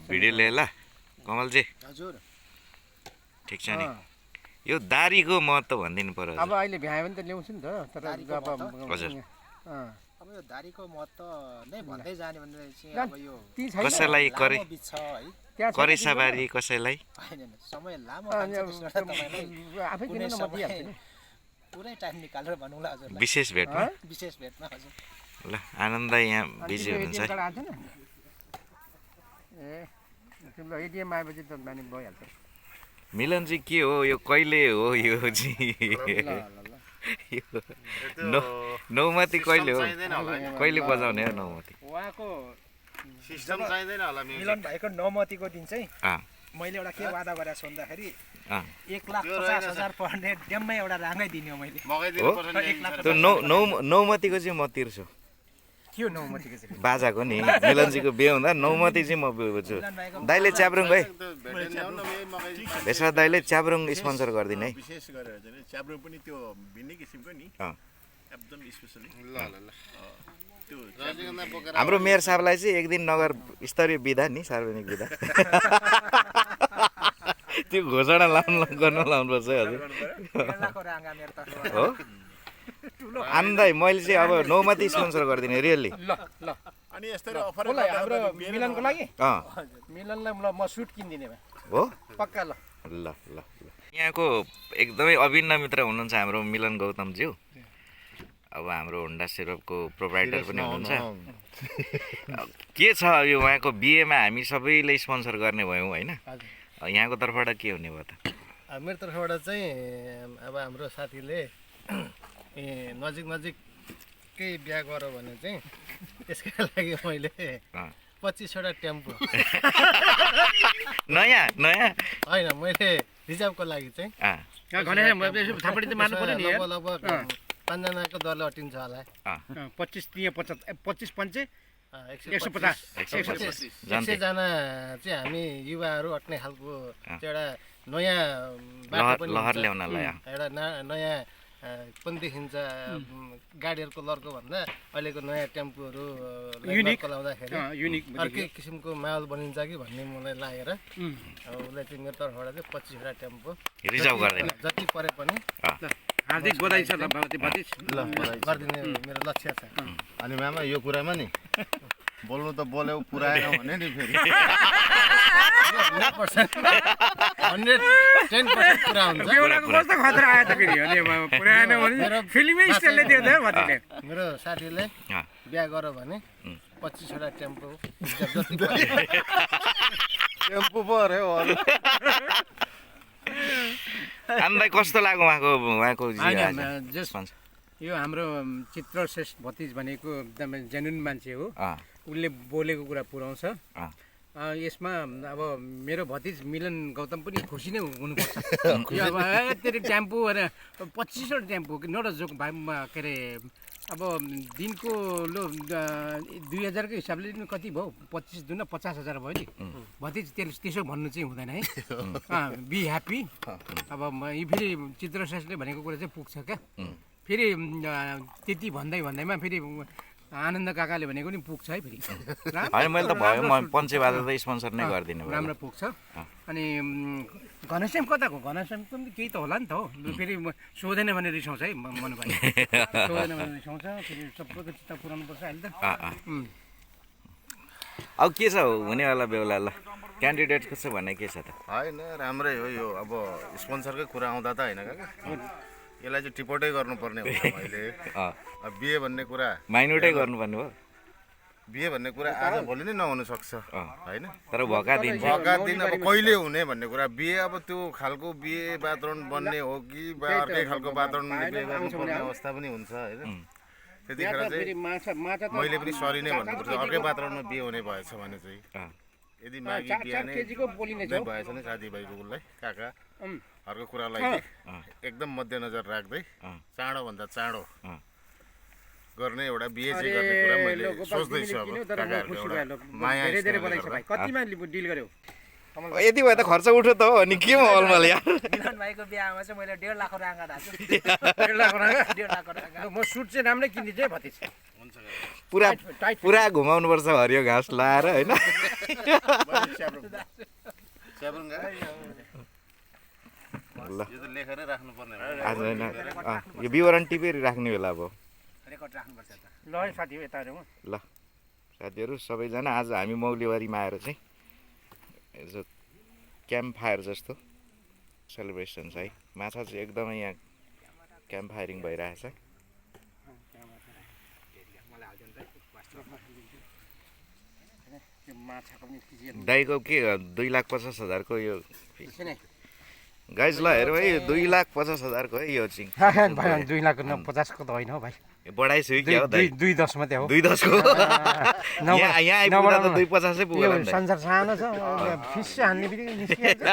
Video ले ल कमलजी हजुर ठिक छ नि यो दारीको महत्त्व भनिदिनु पर्यो अब अहिले भ्यायो भने त ल्याउँछु नि त तर अब हजुर अब यो दारीको महत्त्व नै भन्दै जाने भने चाहिँ अब यो कसैलाई बिछ है करेसाबारी कसैलाई हैन समय लामो खान्छ त्यसबाट तपाईलाई आफै किन न म दिइहाल्छु नि पुरै टाइम निकालेर भनौँला हजुर विशेष भेटमा विशेष भेटमा हजुर ल आनन्द यहाँ बिजी हुनुहुन्छ ए ल एटिएम आएपछि त मानि भइहाल्छ मिलनजी के हो यो कहिले हो यो नौमती कहिले हो कहिले बजाउने हो नौमती उहाँको सिस्टम चाहिँदैन होला मिलन भाइको नौमतीको दिन चाहिँ मैले एउटा के वादा गरेको छु भन्दाखेरि 1,50,000 पर्ने ड्याममै एउटा राङ्गै दिने हो मैले त्यो नौमतीको चाहिँ म तिर्छु के हो नौमतीको चाहिँ बाजाको नि मिलनजीको बिहे हुँदा नौमती चाहिँ म बुझ्छु दाइले च्याब्रुङ है भेषा दाइले च्याब्रुङ स्पोन्सर गरिदिनु है विशेष गरेर चाहिँ च्याब्रुङ पनि त्यो भिन्नै किसिमको नि एकदम स्पेशली ल ल ल त्यो रजनीगन्धा बोकेर हाम्रो मेयर साहबलाई चाहिँ एक दिन नगर स्तरीय विधा नि सार्वजनिक विधा त्यो घोषणा गर्न लाउनुपर्छ है हजुर हो आन्दै मैले चाहिँ अब नौमती स्पोन्सर गरिदिने रियल्ली ल ल अनि यस्तै अफर हाम्रो मिलनको लागि मिलनलाई म सुट किनिदिने भए हो पक्का ल ल ल ल यहाँको एकदमै अभिन्न मित्र हुनुहुन्छ हाम्रो मिलन गौतमज्यू अब हाम्रो होन्डा सिरपको प्रोभाइडर पनि हुनुहुन्छ के छ यो उहाँको बिहेमा हामी सबैले स्पोन्सर गर्ने भयौँ होइन यहाँको तर्फबाट के हुने भयो त मेरो तर्फबाट चाहिँ अब हाम्रो साथीले नजिककै बिहा गर भने चाहिँ त्यसकै लागि मैले 25वटा टेम्पो नयाँ होइन मैले रिजर्भको लागि चाहिँ लगभग 5जनाको दरले अटिन्छ होला 25 पञ्चे 150 जना चाहिँ हामी युवाहरू अट्ने खालको एउटा नयाँ बाटो पनि लहर ल्याउनलाई एउटा नयाँ पनि देखिन्छ गाडीहरूको लर्को भन्दा अहिलेको नयाँ टेम्पोहरू चलाउँदाखेरि अर्कै किसिमको माहौल बनिन्छ कि भन्ने मलाई लागेर अब उसलाई चाहिँ मेरो तर्फबाट चाहिँ 25वटा टेम्पो रिजर्भ गर्दैन जति परे पनि हार्दिक बधाई छ गरिदिने मेरो लक्ष्य छ अनि मामा यो कुरामा नि बोल्नु त बोल्यौ पुऱ्याएन भने नि फेरि 110% पुरा हुन्छ कस्तो खतरा आयो त फेरि अनि पुरानो भने फिल्मी स्टाइलले दियो त भतिले मेरो साथीले बिहा गर्यो भने 25वटा टेम्पो जति टेम्पो पर्यो अरू हामीलाई कस्तो लाग्यो उहाँको यो हाम्रो चित्र श्रेष्ठ भतिज भनेको एकदमै जेन्युन मान्छे हो उसले बोलेको कुरा पुऱ्याउँछ यसमा अब मेरो भतिज मिलन गौतम पनि खुसी नै हुनुपर्छ यो अब यति टेम्पो अरे 25वटा टेम्पो नट जोक के अरे अब दिनको लो 2000को हिसाबले कति भयो 25 दुना 50,000 भयो नि भतिज त्यसो भन्नु चाहिँ हुँदैन है बी ह्याप्पी अब यो फेरि चित्रश्रेष्ठले भनेको कुरा चाहिँ पुग्छ क्या फेरि त्यति भन्दैमा फेरि आनन्द काकाले भनेको नि पुग्छ है फेरि मैले त भयो म पञ्चेबाजा त स्पोन्सर नै गरिदिनु राम्रो पुग्छ अनि घनश्याम कताको घनश्याम पनि केही त होला नि त हो फेरि सोधेन भने रिसाउँछ है मनु भाइ सोधेन भने रिसाउँछ फेरि सबैको चित्त पुऱ्याउनु पर्छ अहिले त अब के छ हुनेवाला बेहुला ल क्यान्डिडेट कसो भन्ने के छ त होइन राम्रै हो यो अब स्पोन्सरकै कुरा आउँदा त होइन काका यसलाई चाहिँ टिपोटै गर्नुपर्ने हो मैले बिहे भन्ने कुरा माइनोटै गर्नुपर्ने हो बिहे भन्ने कुरा आज भोलि नै नहुन सक्छ होइन तर भएका दिन अब कहिले हुने भन्ने कुरा बिहे अब त्यो खालको बिहे वातावरण बन्ने हो कि अर्कै खालको वातावरण बिहे गर्नुपर्ने अवस्था पनि हुन्छ होइन त्यतिखेर चाहिँ मैले पनि सरी नै भन्नुपर्छ अर्कै वातावरणमा बिहे हुने भएछ भने चाहिँ यदि माघी 4 बिहानै केजीको बोलिने छ नै भएछ भने साथीभाइको उसलाई काकाहरूको कुरालाई चाहिँ एकदम मध्यनजर राख्दै चाँडोभन्दा चाँडो गर्ने एउटा बिहे चाहिँ गर्ने कुरा मैले सोच्दैछु अब काकाहरूको एउटा माया कतिमा डिल गर्यो यति भए त खर्च उठ्यो त हो अनि के अलमल यार मिलन भाइको बिहामा चाहिँ मैले 1.5 लाख राँगा राख्छु 1.5 लाख राँगा 1.5 लाख राँगा म सुट चाहिँ राम्रै किनिदिन्छु है भतिज पुरा घुमाउनुपर्छ हरियो घाँस लाएर होइन ल यो त लेखेरै राख्नुपर्ने आज होइन यो विवरण टिपेर राख्ने बेला अब रेकर्ड राख्नुपर्छ त ल है साथी यता हेरौँ ल साथीहरू सबैजना आज हामी मौलीबारीमा आएर चाहिँ यसो क्याम्प फायर जस्तो सेलिब्रेसन छ है माछा चाहिँ एकदमै यहाँ क्याम्प फायरिङ भइरहेछ दाइको के 2,50,000 को यो गाइज ल हेरौँ है 2,50,000 को है यो चाहिँ 2,50,000 को त होइन हौ भाइ बढाइछु क्या हो दाइ 2.10 मात्रै हो 2.10 को यहाँ आइपुग्दा त 2.50 पुग्यो यो संसार सानो छ फिस हान्ने बित्तिकै निस्किहाल्छ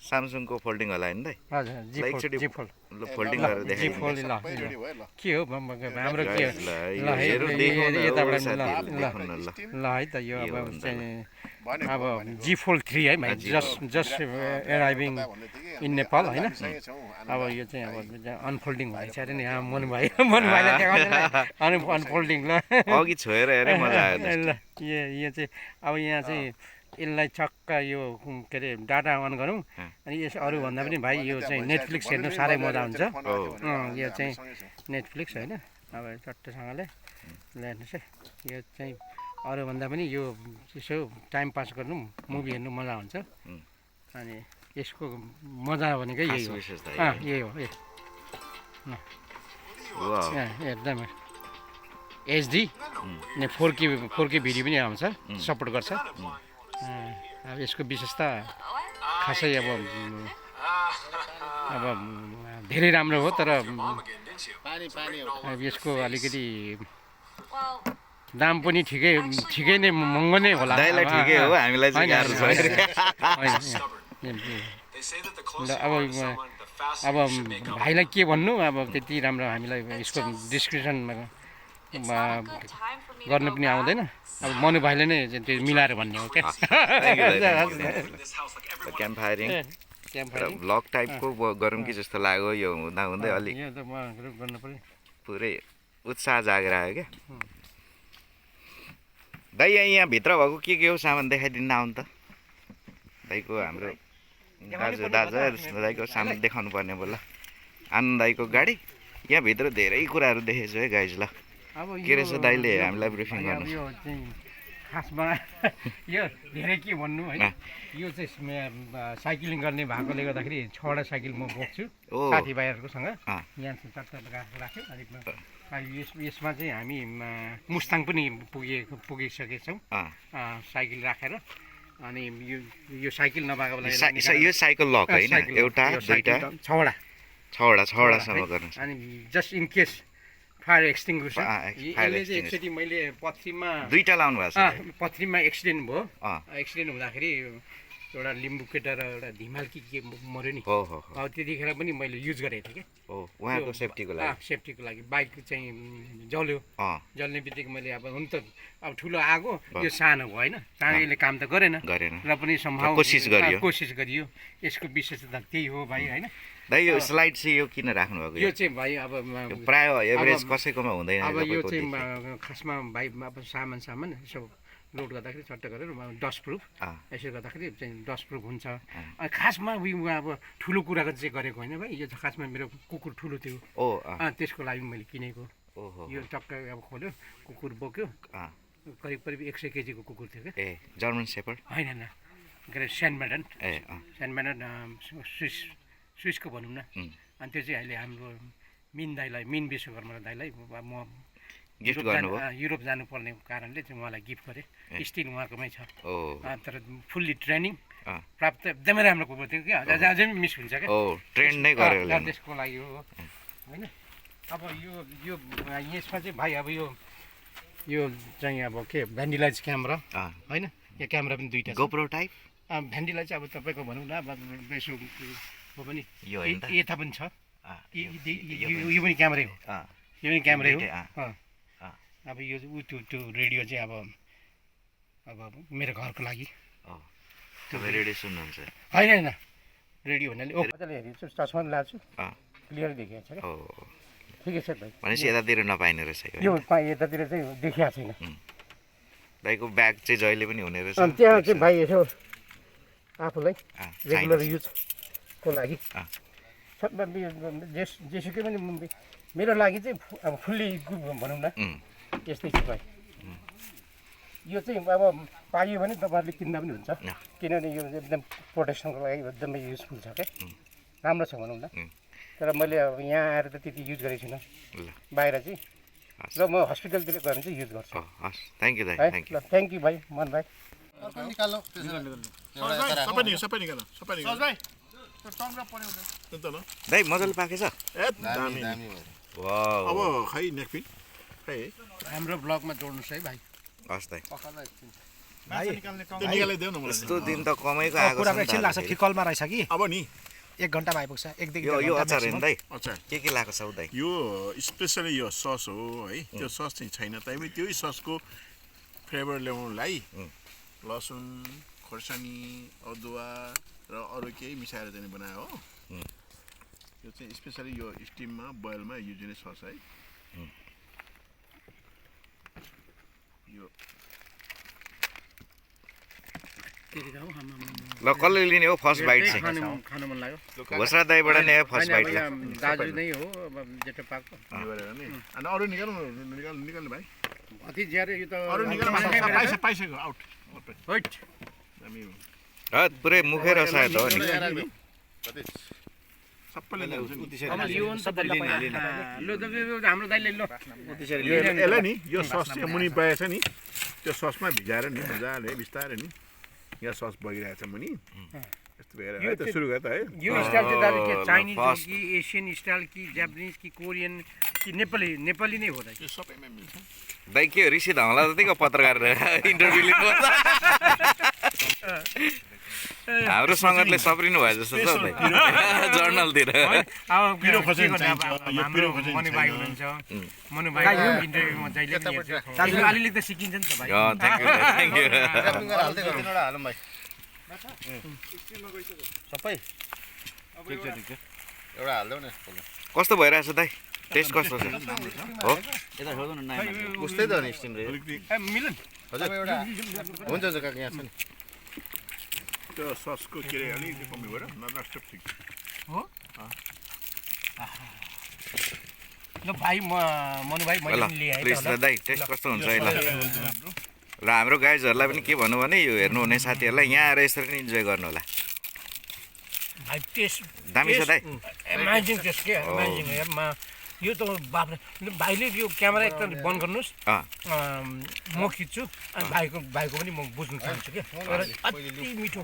सामसङको फोल्डिङ होला नि दाइ हजुर एकचोटि जी फोल्ड ल फोल्डिङ गरेर जी देखाइदिनु फोल्ड ल के हो हाम्रो के ल हेरौँ यताबाट ल है त यो अब चाहिँ अब जी फोल्ड 3 है भाइ जस्ट एराइभिङ इन नेपाल होइन अब यो चाहिँ अब अनफोल्डिङ भइसक्यो अरे नि यहाँ मन भाइलाई देखाउने अनफोल्डिङ ल अघि छोएर हेरेँ मजा आयो ल यो चाहिँ अब यहाँ चाहिँ यसलाई चक्क यो के अरे डाटा अन गरौँ अनि यस अरूभन्दा पनि भाइ यो चाहिँ नेटफ्लिक्स हेर्नु साह्रै मजा हुन्छ यो चाहिँ नेटफ्लिक्स होइन अब चट्टसँगले ल हेर्नुहोस् है यो चाहिँ अरूभन्दा पनि यो यसो टाइम पास गर्नु मुभी हेर्नु मजा हुन्छ अनि यसको मजा भनेकै यही हो यही हो एकदम एचडी अनि 4K भिडियो पनि आउँछ सपोर्ट गर्छ अब यसको विशेषता खासै अब धेरै राम्रो हो तर यसको अलिकति दाम पनि ठिकै नै महँगो नै होला दाइलाई ठिकै हो हामीलाई चाहिँ गाह्रो छ अब भाइलाई के भन्नु अब त्यति राम्रो हामीलाई यसको डिस्क्रिप्सनमा गर्नु पनि आउँदैन अब मनु भाइले नै त्यो मिलाएर भन्ने हो क्या क्याम्प फायरिङ भ्लग टाइपको गरौँ कि जस्तो लाग्यो यो हुँदा हुँदै अलिक पुरै उत्साह जागेर आयो क्या दाइ यहाँ भित्र भएको के हो सामान देखाइदिनु आउनु त दाइको हाम्रो दाइको सामान देखाउनु पर्ने बोला आनन्द दाइको गाडी यहाँभित्र धेरै कुराहरू देखेछु है गाइज ल के रहेछ दाइले हामीलाई ब्रिफिङ गर्नु खासमा यो धेरै के भन्नु होइन यो चाहिँ साइक्लिङ गर्ने भएकोले गर्दाखेरि 6वटा साइकल म बोक्छु साथीभाइहरूकोसँग यहाँ चाहिँ राख्यो अलिक यसमा चाहिँ हामी मुस्ताङ पनि पुगिसकेछौँ साइकल राखेर अनि यो साइकल नभएको यो साइकल लक होइन एउटा दुईटा 6वटासम्म गर्नु अनि जस्ट इन केस फायर एक्सटिङ्ग्विसर यसले चाहिँ एकचोटि मैले पथरीमा 2टा लाउनु भएको छ पथरीमा एक्सिडेन्ट भयो एक्सिडेन्ट हुँदाखेरि एउटा लिम्बू केटा र एउटा धिमाल के मऱ्यो नि अब त्यतिखेर पनि मैले युज गरेको थिएँ कि उहाँको सेफ्टीको लागि बाइक चाहिँ जल्ने बित्तिकै मैले अब हुन त अब ठुलो आगो यो सानो भयो होइन सानोले काम त गरेन र पनि सम्भव कोसिस गरियो यसको विशेषता त्यही हो भाइ होइन दाइ यो स्लाइड चाहिँ यो किन राख्नु भएको यो चाहिँ भाइ अब प्राय एभरेज कसैकोमा हुँदैन अब यो चाहिँ खासमा भाइ अब सामान यसो लोड गर्दाखेरि चट्ट गरेर डस्ट प्रुफ यसो गर्दाखेरि चाहिँ डस्ट प्रुफ हुन्छ खासमा उयो अब ठुलो कुराको चाहिँ गरेको होइन भाइ यो खासमा मेरो कुकुर ठुलो थियो त्यसको लागि मैले किनेको यो टक्क अब खोल्यो कुकुर बोक्यो करिब 100 केजीको कुकुर थियो क्या जर्मन सेपर्ड होइन के अरे सेन्ट म्याडन स्विसको भनौँ न अनि त्यो चाहिँ अहिले हाम्रो मिन विश्वकर्मा दाइलाई म गिफ्ट गर्नुभयो युरोप जानुपर्ने कारणले चाहिँ उहाँलाई गिफ्ट गरेँ स्टिल उहाँकोमै छ तर फुल्ली ट्रेनिङ प्राप्त एकदमै राम्रो कुकुर थियो क्या अझै पनि मिस हुन्छ क्या ट्रेन नै गरेर त्यसको लागि हो होइन अब यो यसमा चाहिँ भाइ अब यो यो चाहिँ अब के भ्यान्डिलाइज क्यामेरा होइन, यो क्यामेरा पनि दुईवटा छ। गोप्रो टाइप भ्यान्डिलाइज अब तपाईँको भनौँ न अब यसो हो पनि यो होइन त? यता पनि छ, यो पनि क्यामेरै हो, यो पनि क्यामेरै हो। अब यो त्यो रेडियो चाहिँ अब मेरो घरको लागि तपाईँ रेडियो सुन्नुहुन्छ? होइन होइन, रेडियो भन्नाले मजाले हेरिन्छु, चस्मा पनि लाग्छु, क्लियर देखिएको छ क्या। ठिकै छ भाइ। भनेपछि यतातिर नपाइने रहेछ यो यतातिर चाहिँ देखिएको छैन। दाइको ब्याग चाहिँ जहिले पनि हुने रहेछ। त्यहाँ चाहिँ भाइ यसो आफूलाई रेगुलर युजको लागि जेसुकै पनि मेरो लागि चाहिँ अब फुल्ली भनौँ न यस्तै छ भाइ। यो चाहिँ अब पाइयो भने तपाईँहरूले किन्दा पनि हुन्छ, किनभने यो एकदम प्रोटेक्सनको लागि एकदमै युजफुल छ क्या, राम्रो छ भनौँ न। तर मैले अब यहाँ आएर त त्यति युज गरेको छुइनँ, बाहिर चाहिँ। र म हस्पिटलतिर गएर चाहिँ युज गर्छु। हस्, थ्याङ्क यू दाइ, है थ्याङ्क ल, थ्याङ्क यू भाइ, मन भाइ। दाइ मजाले पाकेछ। वाउ, अब खै नेकपिन खै हाम्रो ब्लगमा जोड्नुहोस् है भाइ। हस् दाइ, त्यो निकालिदेऊ न मलाई। यस्तो दिन त कमाइको आएको कुरा छ नि एकछिन लाग्छ, त। फिकलमा रहेछ कि अब नि 1 घन्टामा आइपुग्छ, 1 देखि यो 1.5 अचार होइन दाइ? अच्छा के लगाएको छ दाइ? यो स्पेसली यो सस हो है, त्यो सस चाहिँ छैन, तैपनि त्यही ससको फ्लेभर ल्याउनुलाई लसुन, खोर्सानी, अदुवा र अरू केही मिसाएर चाहिँ बनायो हो। यो चाहिँ स्पेसली यो स्टिममा बोइलमा युज हुने सस है। यो ल कसले लिने हो फर्स्ट बाइट चाहिँ? खानु मन लाग्यो। घोसरा दाइबाट नै आयो फर्स्ट बाइट। दाजु नै हो अब जेठो पाको। यो गरेर नि अनि अरू निकाल्नु निकाल्नु भाइ। अति ज्यादै यो त अरू निकाल्नु पाइसक्यो आउट। हैट हामी पुरै मुखेर सायद हो नि। सबैले ल्याउँछ नि। यो नि सबैले ल हाम्रो दाइले ल यसलाई नि यो सस चाहिँ मुनि बगेको छ नि, त्यो ससमा भिजाएर नि मजाले बिस्तारै नि यहाँ सस बगिरहेको छ मुनि, यस्तो भएर है त सुरु गर त है। यो स्टाइल चाहिँ दाजु के चाइनिज हो कि एसियन स्टाइल कि जापानिज कि कोरियन कि नेपाली नै हो दाइ? यो सबैमा मिल्छ। दाइ के ऋषि धमला जतिको पत्रकार इन्टरभ्यू लिनु हाम्रो सङ्गतले सप्रिनु भयो जस्तो छ दाइ जर्नलतिर। पिरो खोर्सानी चाहिन्छ, यो पिरो खोर्सानी मनु भाइ हुनुहुन्छ, मनु भाइ इन्टरभ्युमा जहिले पनि हेर्छु। अलिअलि त सिकिन्छ नि त भाइ। Thank you thank you. हालौँ भाइ सबै ठिक छ एउटा हाल्देऊ न। कस्तो भइरहेछ दाइ? टेस्ट कस्तो छ? हो उस्तै त हो नि स्टिम रे। मिलन हजुर हुन्छ हुन्छ काका यहाँ छ नि। त्यो ससको के अरे अलिकति कमी भएर नत्र सब ठिक हो। ल भाइ मनु भाइ मैले ल पनि लिएँ प्लिज ल दाइ टेस्ट कस्तो हुन्छ है ल। र हाम्रो गाइजहरूलाई पनि के भन्नु भने यो हेर्नुहुने साथीहरूलाई यहाँ आएर यसरी नै इन्जोय गर्नु होला। भाइ टेस्ट दामी छ दाइ? एमाजिङ टेस्ट के एमाजिङ यो त बाफ्रे। भाइले यो क्यामेरा एकदम बन्द गर्नुहोस्, म खिच्छु अनि भाइको पनि म बुझ्नु चाहन्छु क्या। अति मिठो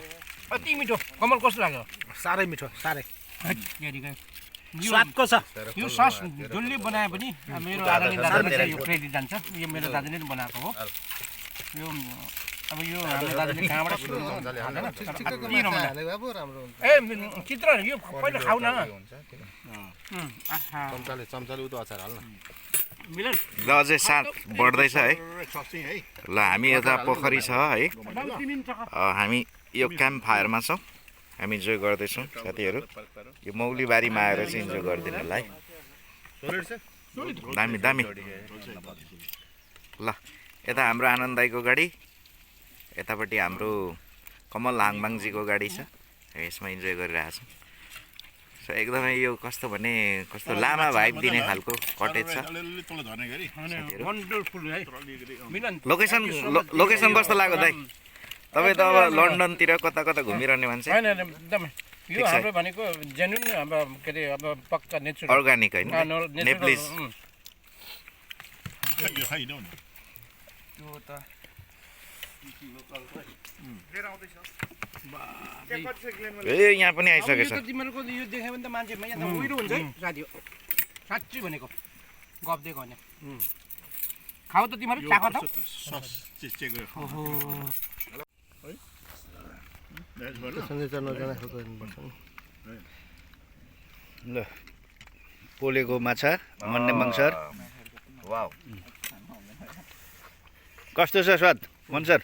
अति मिठो। कमल कस्तो लाग्यो? साह्रै मिठो, साह्रै यो स्वादको छ। यो सस जसले बनाए पनि मेरो आदरणीय दाजुले चाहिँ यो क्रेडिट जान्छ, यो मेरो दाजुले नै बनाएको हो। यो अब यो हाम्रो दाजुले कहाँबाट ए चित्र यो पहिला खाऊ न। चम्चाले उतो अचार हाल्न मिलन ल अझै साथ बढ्दैछ है। ल हामी यता पोखरी छ है, हामी यो क्याम्प फायरमा छौँ, हामी इन्जोय गर्दैछौँ साथीहरू। यो मौलीबारीमा आएर चाहिँ इन्जोय गरिदिनु होला है। दामी दामी। ल यता हाम्रो आनन्द दाईको गाडी, यतापट्टि हाम्रो कमल हाङबाङजीको गाडी छ, यसमा इन्जोय गरिरहेको छौँ। सो एकदमै यो कस्तो भने कस्तो लामा भाइब दिने खालको कटेज छ। लोकेसन कस्तो लाग्यो दाइ? तपाईँ त अब लन्डनतिर कता कता घुमिरहने मान्छे। होइन एकदम यो हाम्रो भनेको जेन्युन अब के अरे अब पक्का नेचुरल अर्ग्यानिक होइन नेप्लिज। ए यहाँ पनि आइसकेछ। तिमीहरूको यो देख्यो भने त मान्छे यहाँ त उहिरो हुन्छ है साथी। साँच्ची भनेको गफ दिएको होइन। खाऊ त तिमीहरू चाख त सन्चै नजाना खालको हेर्नुपर्छ नि ल पोलेको माछा मन्ने मङ्सर वाउ कस्तो छ स्वाद मन्सर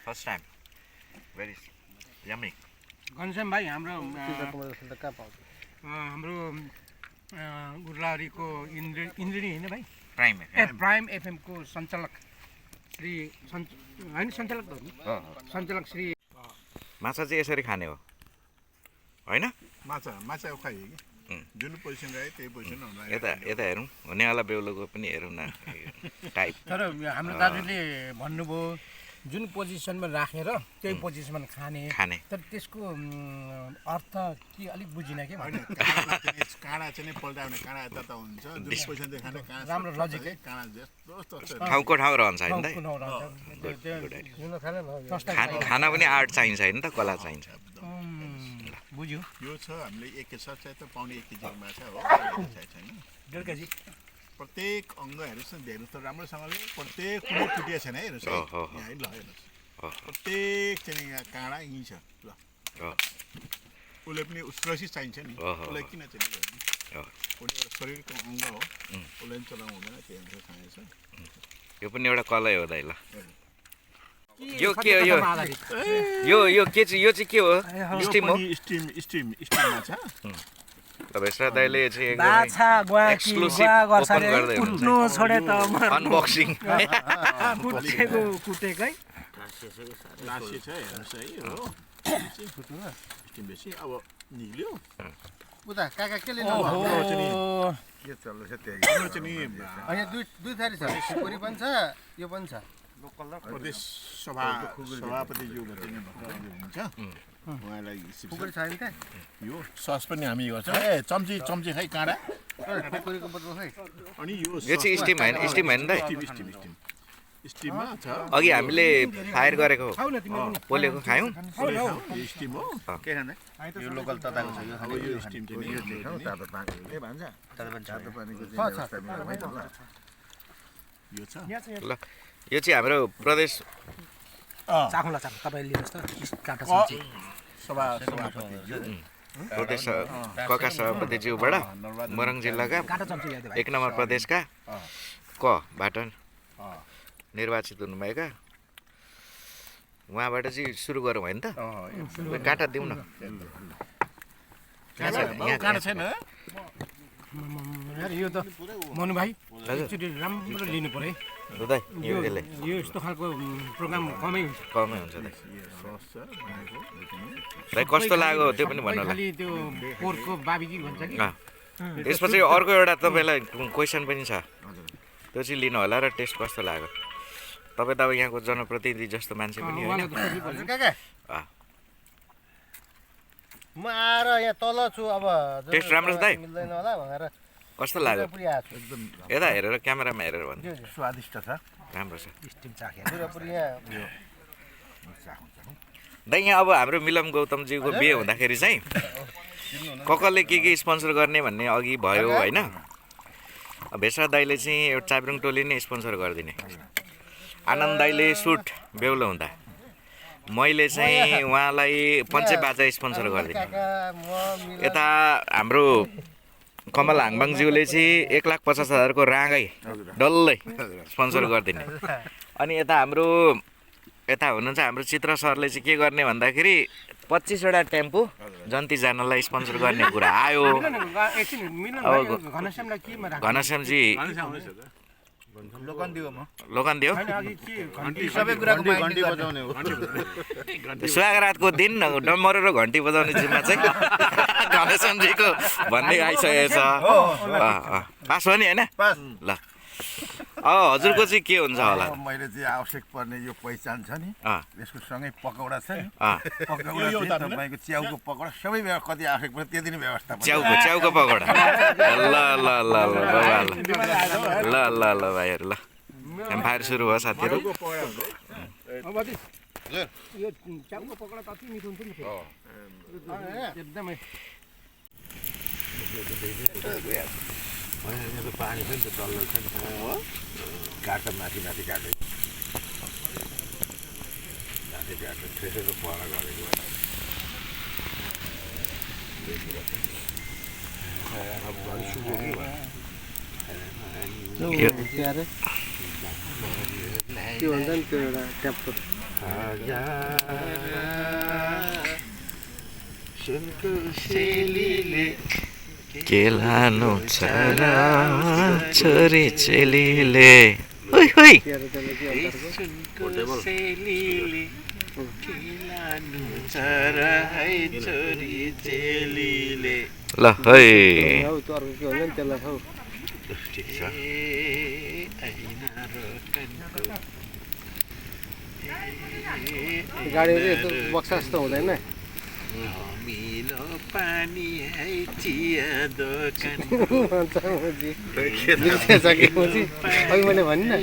first time very yummy Ghanshyam भाइ हाम्रो कहाँ पाउँछ हाम्रो उर्लारीको इन्द्रिणी होइन भाइ प्राइम प्राइम एफएमको सञ्चालक श्री होइन सञ्चालक सञ्चालक श्री माछा चाहिँ यसरी खाने हो होइन माछा उखाइयो कि जुन पोजिसन रह्यो त्यही पोजिसन यता यता हेरौँ हुनेवाला बेहुलोको पनि हेरौँ न टाइप तर हाम्रो दाजुले भन्नुभयो जुन पोजिसनमा राखेर त्यही पोजिसनमा खाने तर त्यसको अर्थ के अलिक बुझिनँ कि काँडा चाहिँ नै पल्टाउने काँडा यता हुन्छ जुन पोजिसन चाहिँ खाने काँडा राम्रो लजिक है काँडा जस्तो ठाउँको ठाउँ रहन्छ होइन खाना पनि आर्ट चाहिन्छ होइन त कला चाहिन्छ बुझ्यो यो छ हामीले 1 केजी चाहिँ त पाउने 1 केजी माछा हो छैन 1.5 केजी प्रत्येक अङ्ग हेर्नुहोस् न हेर्नुहोस् त राम्रोसँगले प्रत्येक कुनै टुटिया छैन है हेर्नुहोस् है यहाँ है ल हेर्नुहोस् प्रत्येक चाहिँ यहाँ काँडा यहीँ छ ल उसले पनि सुरक्षित चाहिन्छ नि उसलाई किन चाहिँ कुनै एउटा शरीरको अङ्ग हो उसलाई पनि चलाउनु हुँदैन त्यही अनुसार खानेछ यो पनि एउटा कलै हो दाइ ल यो के हो यो के चाहिँ यो चाहिँ के हो स्टिम हो स्टिम माछा तपाईँ दाइले चाहिँ बाछा ग्वाकी ग्वा गर्छ रे कुट्नु छोडे त अनबक्सिङ कुटेको कुटेकै लासी छ हेर्नुहोस् है हो स्टिम बेसी अब निक्ल्यो उता काका के लिनु के चल्दैछ त्यही यहाँ दुई थरी छ खुकुरी पनि छ यो पनि छ प्रदेश सभापतिज्यूबाट चाहिँ हुन्छ उहाँलाई खुकुरी छ नि त यो सस पनि हामी गर्छौँ ए चम्ची खै काँडा खुकुरीको बदलो खै यो अनि चाहिँ स्टिम होइन दाइ स्टिममा छ अघि हामीले फायर गरेको पोलेको खायौँ स्टिम हो के खाने यो लोकल तताको छ यो अब यो स्टिम चाहिँ यो देखाउ तातो पानी के भन्छ तातो पानीको चाहिँ यो छ ल यो चाहिँ हाम्रो प्रदेश चाख्नुला चाख्नु तपाईँ लिनुहोस् त काटा चम्ची प्रदेश कका सभापतिज्यूबाट मोरङ जिल्लाका काटा चम्ची ल्याइदियो भाइ 1 नम्बर प्रदेशका कबाट निर्वाचित हुनुभएका उहाँबाट चाहिँ सुरु गरौँ होइन त काँटा दिउँ न काँडा छैन यो त मनु भाइ एकचोटि राम्रो लिनु पर्यो दाइ यो यस्तो खालको प्रोग्राम कमै हुन्छ दाइ दाइ कस्तो लाग्यो त्यो पनि भन्नु खालि त्यो पोरको बाबिकी भन्छ कि त्यसपछि अर्को एउटा तपाईँलाई क्वेसन पनि छ त्यो चाहिँ लिनु होला र टेस्ट कस्तो लाग्यो तपाईँ त अब यहाँको जनप्रतिनिधि जस्तो मान्छे पनि होइन काका म आएर यहाँ तल छु अब टेस्ट राम्रो छ दाइ मिल्दैन होला भनेर कस्तो लाग्यो पुरी आएको छु एकदम यता हेरेर क्यामेरामा हेरेर भन्नु स्वादिष्ट छ राम्रो छ स्टिम चाख्या पुरापुरी यहाँ दाइ यहाँ अब हाम्रो मिलम गौतमजीको बिहे हुँदाखेरि चाहिँ ककले के स्पोन्सर गर्ने भन्ने अघि भयो होइन भेषा दाइले चाहिँ एउटा चाब्रुङ टोली नै स्पोन्सर गरिदिने आनन्द दाइले सुट बेहुलो हुँदा मैले चाहिँ उहाँलाई पञ्चे बाजा स्पोन्सर गरिदिने यता हाम्रो कमल हाङबाङज्यूले चाहिँ 1,50,000 को राँगै डल्लै स्पोन्सर गरिदिने अनि यता हुनुहुन्छ हाम्रो चित्र सरले चाहिँ के गर्ने भन्दाखेरि 25 वटा टेम्पो जन्ती जानलाई स्पोन्सर गर्ने कुरा आयो घनश्यामजी लोकन्दियो सबै कुराको घन्टी बजाउने हो सुहागरातको दिन डम्बरो र घन्टी बजाउने जिम्मा चाहिँ घनश्यामजीको भन्ने आइसकेको छ पास हो नि होइन ल हजुरको चाहिँ के हुन्छ होला मैले चाहिँ आवश्यक पर्ने यो पहिचान छ नि यसको सँगै पकौडा छ नि पकौडा चाहिँ तपाईँको च्याउको पकौडा सबै कति आवश्यक पर्छ त्यति नै व्यवस्था च्याउको पकौडा ल ल ल ल ल ल ल भाइहरू ल फायर सुरु भयो साथीहरू यो च्याउको पकौडा कति मिठो हुन्छ नि एकदमै यहाँ त पानी छ नि त डल्लो छ नि काट्दा माथि माथि काट्दै माथि काट्दा थ्रेसरको पर गरेको त्यो भन्छ नि त्यो एउटा ट्याप्टर के लानु छ र छोरी चेलीले होइ होइ ल है हौ त्यो अर्को के भन्छ नि त्यसलाई हौ ठिक छ गाडीको चाहिँ यस्तो बक्सा जस्तो हुँदैन अघि मैले भनि न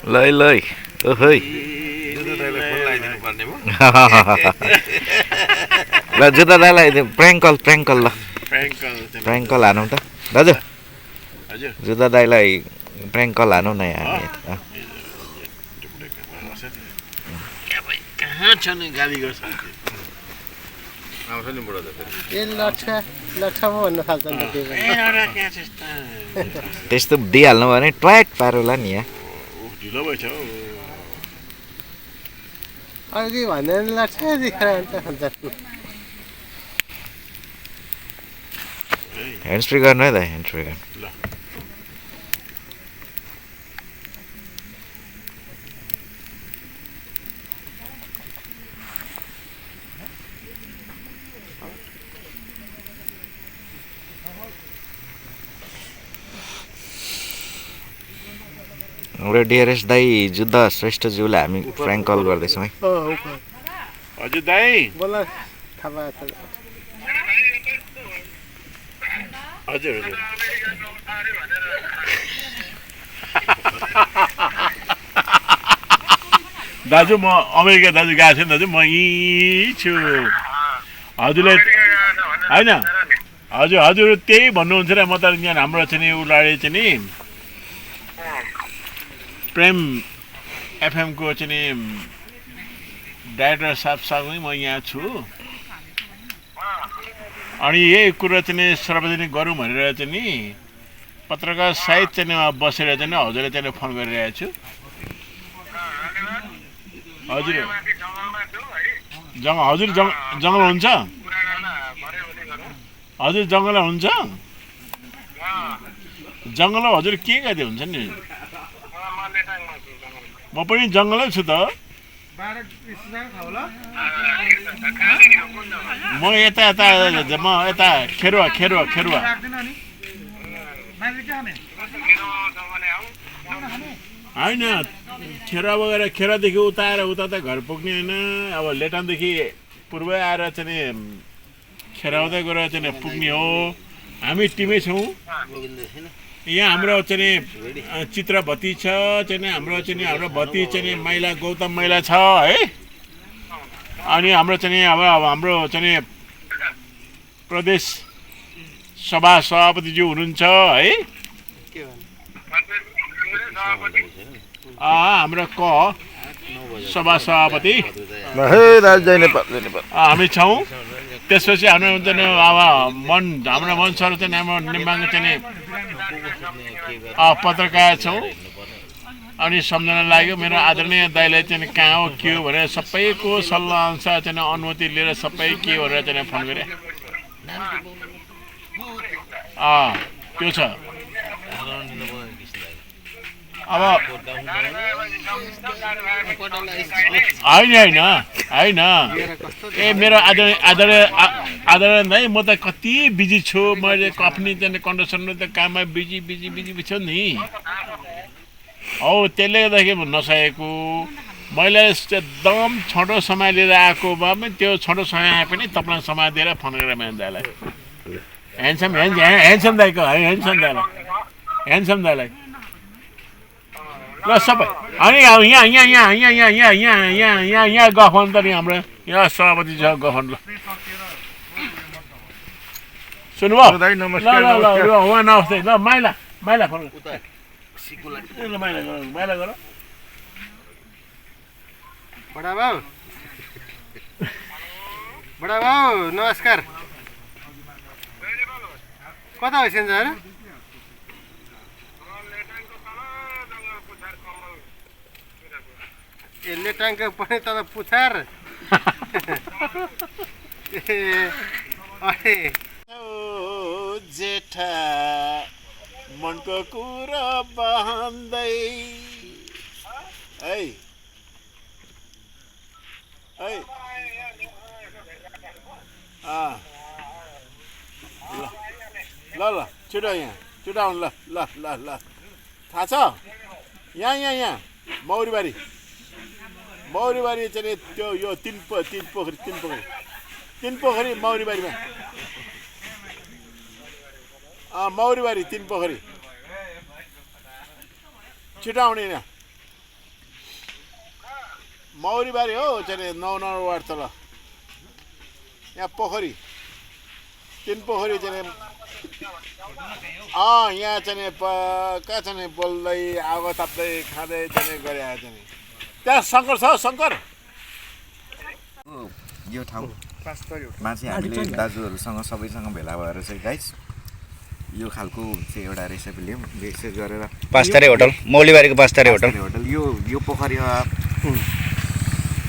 लै लै ओहै ल जुत्ता दाइलाई प्र्याङ्कल ल प्र्याङ्कल हानौँ त दाजु जुत्ता दाइलाई प्र्याङ्कल हानौँ न यहाँ कहाँ छ नि गाली गर्छ आउँछ नि बुढो त ए लट्ठा लट्ठा पो भन्न थाल्छ नि त त्यस्तो दिइहाल्नु भने ट्वाट पारोला नि यहाँ ढिलो भएछ हौ अघि भन्दैन लट्ठा देखेर भन्छ ह्यान्ड फ्री गर्नु है त ह्यान्ड फ्री गर्नु ल हाम्रो डिआरएस दाई जुद्ध श्रेष्ठज्यूलाई हामी फ्र्याङ्क कल गर्दैछौँ है हजुर दाइ बोला थाहा भएको छ हजुर हजुर दाजु म अमेरिका दाजु गएको छु नि दाजु म यहीँ छु हजुरलाई होइन हजुर हजुर त्यही भन्नुहुन्छ र म त यहाँ हाम्रो चाहिँ नि उलाडे चाहिँ नि प्रेम एफएमको चाहिँ नि डाइरेक्टर साहबसँगै म यहाँ छु अनि यही कुरो चाहिँ नि सार्वजनिक गरौँ भनेर चाहिँ नि पत्रकार सहित चाहिँ बसेर चाहिँ नि हजुरले चाहिँ फोन गरिरहेको छु हजुर हजुर जङ्गल हुन्छ हजुर जङ्गल हुन्छ जङ्गल हजुर के गर्दै हुन्छ नि म पनि जङ्गलै छु त म यता खेरुवा होइन खेरुवा बगेर खेरुवादेखि उता आएर उता त घर पुग्ने होइन अब लेटानदेखि पूर्वै आएर चाहिँ खेराउँदै गएर चाहिँ पुग्ने हो हामी टिमै छौँ यहाँ हाम्रो चाहिँ चित्र भती छ चाहिँ हाम्रो भती चाहिँ महिला गौतम महिला छ है अनि हाम्रो चाहिँ अब हाम्रो चाहिँ प्रदेश सभा सभापतिज्यू हुनुहुन्छ है हाम्रो क सभा सभापति हामी छौँ त्यसपछि हाम्रो चाहिँ अब हाम्रो मन सर चाहिँ हाम्रो निम्बाङको चाहिँ पत्रकार छौँ अनि सम्झना लाग्यो मेरो आदरणीय दाइलाई चाहिँ कहाँ हो के हो भनेर सबैको सल्लाह अनुसार चाहिँ अनुमति लिएर सबै के भनेर चाहिँ फोन गरेँ त्यो छ अब होइन ए मेरो आदरणीय दाइ म त कति बिजी छु मैले आफ्नै चाहिँ कन्डिसनमा त काममा बिजी छु नि हौ त्यसले गर्दाखेरि नसकेको मैले एकदम छोटो समय लिएर आएको भए पनि त्यो छोटो समय आए पनि तपाईँलाई समय दिएर फोन गरेर मेरो दाइलाई ह्यान्डसम दाइको है ह्यान्डसम दाइलाई ल सबै अनि अब यहाँ गफ गर्नु त नि हाम्रो यहाँ सभापति छ गफ गर्नु ल सुन्नुभयो ल उहाँ नमस्ते ल माइला फोन माइला गर बडा बाउ नमस्कार कता हो सेन्जर लेटाङको पनि तल पुछार जेठा मनको कुरा बहान्दै ल छिटो यहाँ छिटो आउनु ल थाहा छ यहाँ मौरीबारी चाहिँ त्यो यो तिन पोखरी मौरीबारीमा मौरीबारी 3 पोखरी छिटो आउने यहाँ मौरीबारी हो चाहिँ 9 वार्ड तल यहाँ पोखरी 3 पोखरी चाहिँ यहाँ चाहिँ कहाँ चाहिँ बोल्दै आगो ताप्दै खाँदै चाहिँ गरे चाहिँ त्यहाँ शङ्कर छ शङ्कर यो ठाउँमा चाहिँ हामीले दाजुहरूसँग सबैसँग भेला भएर चाहिँ गाइस यो खालको चाहिँ एउटा रेसिपी ल्याउँ विशेष गरेर पाँचतारे होटल मौलीबारीको पाँचतारे होटल यो पोखरीमा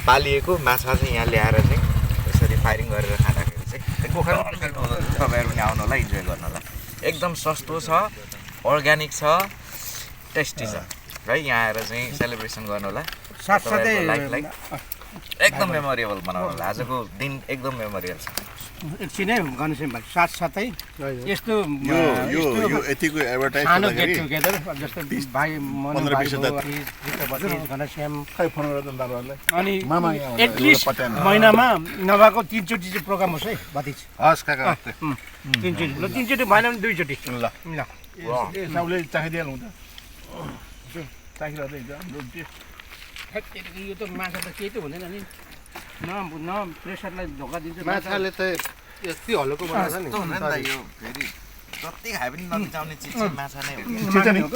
पालिएको माछा चाहिँ यहाँ ल्याएर चाहिँ यसरी फायरिङ गरेर खाँदाखेरि चाहिँ पोखरीमा तपाईँहरू पनि आउनु होला इन्जोय गर्नु होला एकदम सस्तो छ अर्ग्यानिक छ टेस्टी छ है यहाँ आएर चाहिँ सेलिब्रेसन गर्नु होला साथसाथै एकदम मेमोरेबल बनाउनु होला आजको दिन एकदम मेमोरेबल छ एकछिनै गर्नुहोस् भाइ साथसाथै यस्तो यतिको एडभर्टाइज सानो गेट टुगेदर जस्तो भाइ घनश्याम अनि एटलिस्ट महिनामा नभएको 3 चोटि चाहिँ प्रोग्राम होस् है भतिज हस् काका 3 चोटि ल 3 चोटि भएन भने 2 चोटि ल सबले चाखिदिहाल्नु हुन्छ चाखिरहँदै यो त माछा त केही त हुँदैन नि न प्रेसरलाई धोका दिन्छ माछाले त यति हल्को बनाउँछ नि यो फेरि जति खाए पनि नचाउने चिज माछा नै हो